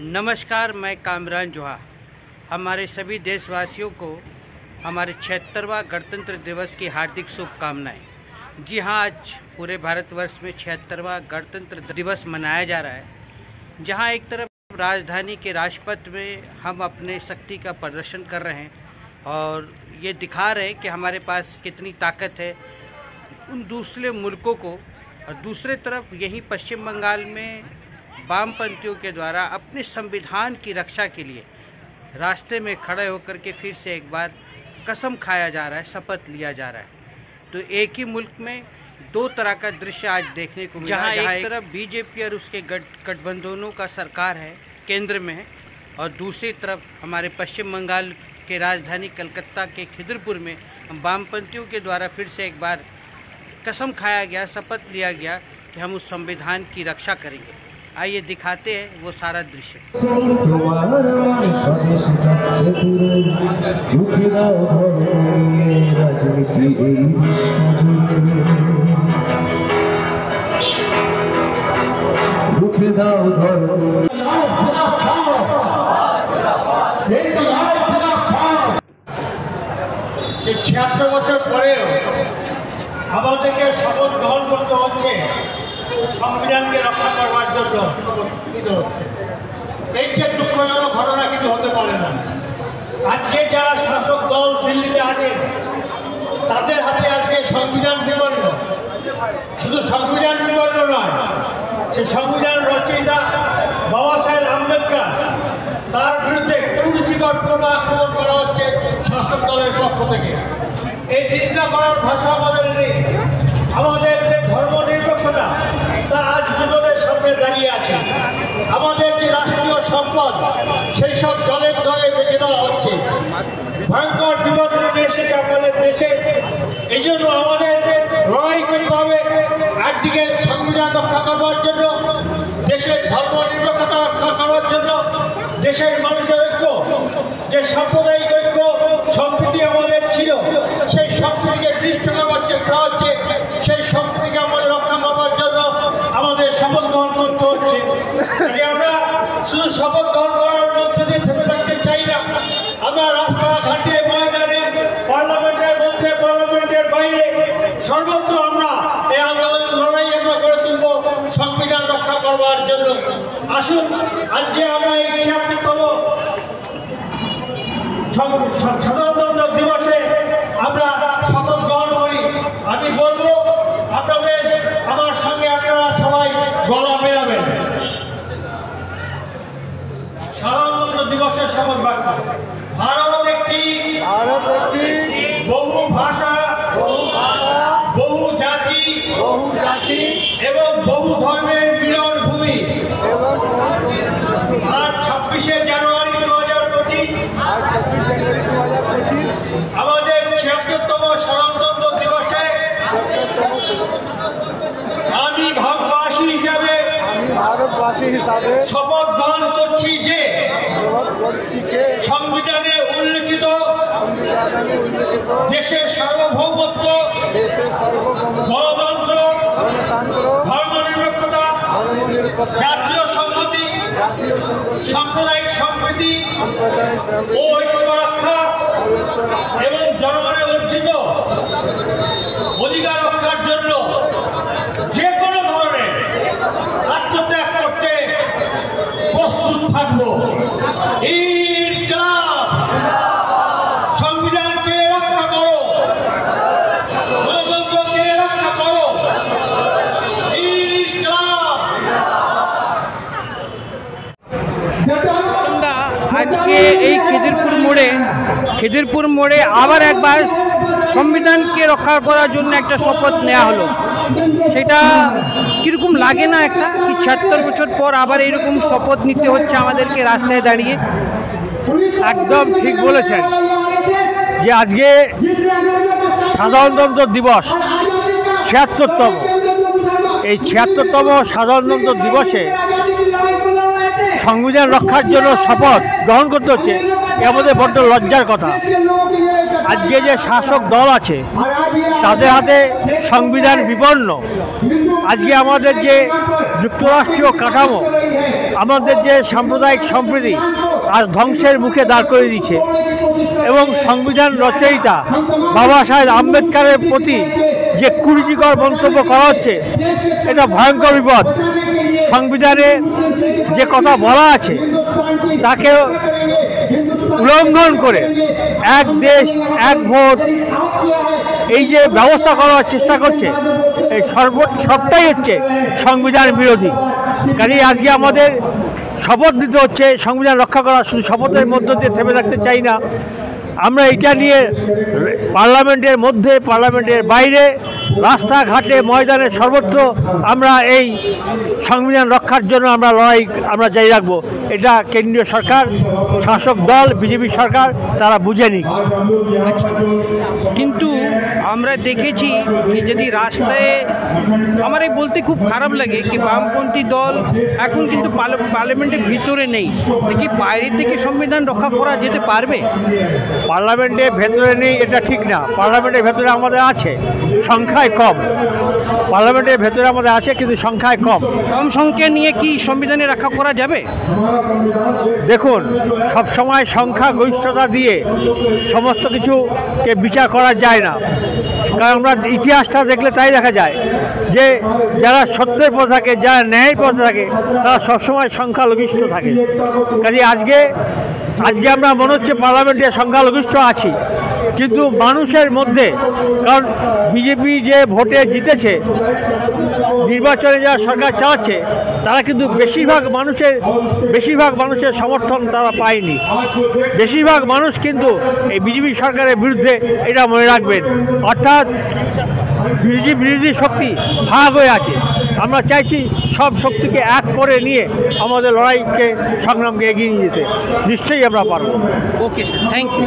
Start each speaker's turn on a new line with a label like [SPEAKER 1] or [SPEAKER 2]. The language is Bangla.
[SPEAKER 1] नमस्कार, मैं कामरान जोहा हमारे सभी देशवासियों को हमारे 76वां गणतंत्र दिवस की हार्दिक शुभकामनाएं। जी हाँ, आज पूरे भारतवर्ष में 76वां गणतंत्र दिवस मनाया जा रहा है, जहां एक तरफ राजधानी के राजपथ में हम अपने शक्ति का प्रदर्शन कर रहे हैं और ये दिखा रहे हैं कि हमारे पास कितनी ताकत है उन दूसरे मुल्कों को, और दूसरे तरफ यही पश्चिम बंगाल में वामपंथियों के द्वारा अपने संविधान की रक्षा के लिए रास्ते में खड़े होकर के फिर से एक बार कसम खाया जा रहा है, शपथ लिया जा रहा है। तो एक ही मुल्क में दो तरह का दृश्य आज देखने को मिला, जहाँ एक तरफ बीजेपी और उसके गठबंधनों का सरकार है, केंद्र में है, और दूसरी तरफ हमारे पश्चिम बंगाल के राजधानी कलकत्ता के खिदरपुर में वामपंथियों के द्वारा फिर से एक बार कसम खाया गया, शपथ लिया गया कि हम उस संविधान की रक्षा करेंगे। आइए दिखाते हैं वो सारा दृश्य।
[SPEAKER 2] যে ৭৬ বছর পরেও আমাদেরকে শপথ গ্রহণ করতে হচ্ছে সংবিধানকে রক্ষা করবার জন্য। এই যে দুঃখজনক ঘটনা কিছু হতে পারে না। আজকে যারা শাসক দল দিল্লিতে আছে তাদের হাতে আজকে সংবিধান বিবর্ণ, শুধু সংবিধান বিবর্ণ নয়, সে সংবিধান রচয়িতা বাবা সাহেব আম্বেদকর, তার বিরুদ্ধে কুরুচিকর আক্রমণ করা হচ্ছে শাসক দলের পক্ষ থেকে। এই চিন্তা করার ভাষা আমাদের নেই। আমাদের যে ধর্মনিরপেক্ষতা তা আজ বিপদের সামনে দাঁড়িয়ে আছে। আমাদের যে রাষ্ট্রীয় সম্পদ সেই সব দলের দলে বেছে দেওয়া হচ্ছে। ভয়ঙ্কর বিপদ নেমে এসেছে আমাদের দেশে। এই জন্য আমাদের লড়াই করতে হবে, একদিকে সংবিধান রক্ষা করবার জন্য, দেশের ধর্মনিরপেক্ষতা রক্ষা করার জন্য, দেশের মানুষের ঐক্য, যে সাম্প্রদায়িক ঐক্য সম্প্রীতি আমাদের ছিল সেই সম্প্রীতিকে দৃষ্ট করবার চেষ্টা হচ্ছে। সেই সম্প্রীতিকে আমাদের রক্ষা করবার জন্য আমাদের শপথ গ্রহণ করতে হচ্ছে। আমরা শুধু শপথ গ্রহণ করার মধ্যে দিয়ে থেমে থাকতে চাই না। আমরা রাস্তাঘাটে, ময়দানে, পার্লামেন্টের মধ্যে, পার্লামেন্টের বাইরে সর্বত্র আমরা এই আন্দোলনের লড়াই আমরা করে তুলব সংবিধান রক্ষা করবার জন্য। আসুন আজকে আমরা এই ৭৬তম সাধারণতন্ত্র দিবসে আমরা শপথ গ্রহণ করি। আমি বলবো আপনাদের আমার সঙ্গে আপনারা সবাই গলা মেলাবেন। সাধারণতন্ত্র দিবসের শপথ বাক্য: ভারত একটি বহু ভাষা, বহু জাতি এবং বহু ধর্মের মিলন ভূমি। আর ২৬শে জানুয়ারি ২০২৫ আমাদের ৭৬তম সাধারণতন্ত্র দিবসে আমি ভারতবাসী হিসাবে শপথ গ্রহণ করছি যে সংবিধানে উল্লিখিত দেশের সার্বভৌমত্ব, গণতন্ত্র, ধর্মনিরপেক্ষতা, জাতীয় সংহতি, সাম্প্রদায়িক সম্প্রীতি ও ঐক্য রক্ষা এবং জনগণের অর্জিত অধিকার রক্ষার জন্য যে কোনো ধরনের আত্মত্যাগ করতে প্রস্তুত থাকব। সংবিধানকে রক্ষা করো, গণতন্ত্রকে রক্ষা করো।
[SPEAKER 1] আজকে এই খিদিরপুর মোড়ে আবার একবার সংবিধানকে রক্ষা করার জন্য একটা শপথ নেওয়া হলো। সেটা কীরকম লাগে না একটা, কি ৭৬ বছর পর আবার এইরকম শপথ নিতে হচ্ছে আমাদেরকে রাস্তায় দাঁড়িয়ে?
[SPEAKER 3] একদম ঠিক বলেছেন যে আজকে সাধারণতন্ত্র দিবস ৭৬তম। এই ৭৬তম সাধারণতন্ত্র দিবসে সংবিধান রক্ষার জন্য শপথ গ্রহণ করতে হচ্ছে, এ আমাদের বড্ড লজ্জার কথা। আজকে যে শাসক দল আছে তাদের হাতে সংবিধান বিপন্ন। আজকে আমাদের যে যুক্তরাষ্ট্রীয় কাঠামো, আমাদের যে সাম্প্রদায়িক সম্প্রীতি আজ ধ্বংসের মুখে দাঁড় করে দিচ্ছে এবং সংবিধান রচয়িতা বাবা সাহেব আম্বেদকরের প্রতি যে কুরুচিকর মন্তব্য করা হচ্ছে, এটা ভয়ঙ্কর বিপদ। সংবিধানে যে কথা বলা আছে তাকে উল্লঙ্ঘন করে এক দেশ এক ভোট এই যে ব্যবস্থা করার চেষ্টা করছে, এই সবটাই হচ্ছে সংবিধান বিরোধী। কাজেই আজকে আমাদের শপথ দিতে হচ্ছে সংবিধান রক্ষা করা। শুধু শপথের মধ্য দিয়ে থেমে থাকতে চাই না, আমরা এটা নিয়ে পার্লামেন্টের মধ্যে, পার্লামেন্টের বাইরে, রাস্তাঘাটে, ময়দানে সর্বত্র আমরা এই সংবিধান রক্ষার জন্য আমরা লড়াই জারি রাখবো। এটা কেন্দ্রীয় সরকার, শাসক দল বিজেপি সরকার তারা বুঝেনি।
[SPEAKER 1] কিন্তু আমরা দেখেছি কি যদি রাস্তায় আমার এই বলতে খুব খারাপ লাগে কি বামপন্থী দল এখন কিন্তু পার্লামেন্টের ভিতরে নেই, দেখি বাইরে থেকে সংবিধান রক্ষা করা যেতে পারবে।
[SPEAKER 3] পার্লামেন্টের ভেতরে নেই এটা ঠিক না, পার্লামেন্টের ভেতরে আমাদের আছে, সংখ্যায় কম। পার্লামেন্টের ভেতরে আমাদের আছে কিন্তু সংখ্যায় কম।
[SPEAKER 1] কম সংখ্যা নিয়ে কি সংবিধানে রক্ষা করা যাবে?
[SPEAKER 3] দেখুন, সবসময় সংখ্যা গরিষ্ঠতা দিয়ে সমস্ত কিছুকে বিচার করা যায় না, কারণ আমরা ইতিহাসটা দেখলে তাই দেখা যায় যে যারা সত্যের পথে থাকে, যারা ন্যায়ের পথে থাকে, তারা সবসময় সংখ্যালঘিষ্ঠ থাকে। কাজে আজকে আমরা মনে হচ্ছে পার্লামেন্টে সংখ্যালঘিষ্ঠ আছি, কিন্তু মানুষের মধ্যে, কারণ বিজেপি যে ভোটে জিতেছে, নির্বাচনে যারা সরকার চালাচ্ছে, তারা কিন্তু বেশিরভাগ মানুষের সমর্থন তারা পায়নি। বেশিরভাগ মানুষ কিন্তু এই বিজেপি সরকারের বিরুদ্ধে, এটা মনে রাখবেন। অর্থাৎ বিরোধী শক্তি ভাগ হয়ে আছে। আমরা চাইছি সব শক্তিকে এক করে নিয়ে আমাদের লড়াইকে, সংগ্রামকে এগিয়ে নিয়ে যেতে। নিশ্চয়ই আমরা পারব।
[SPEAKER 1] Okay sir, thank you.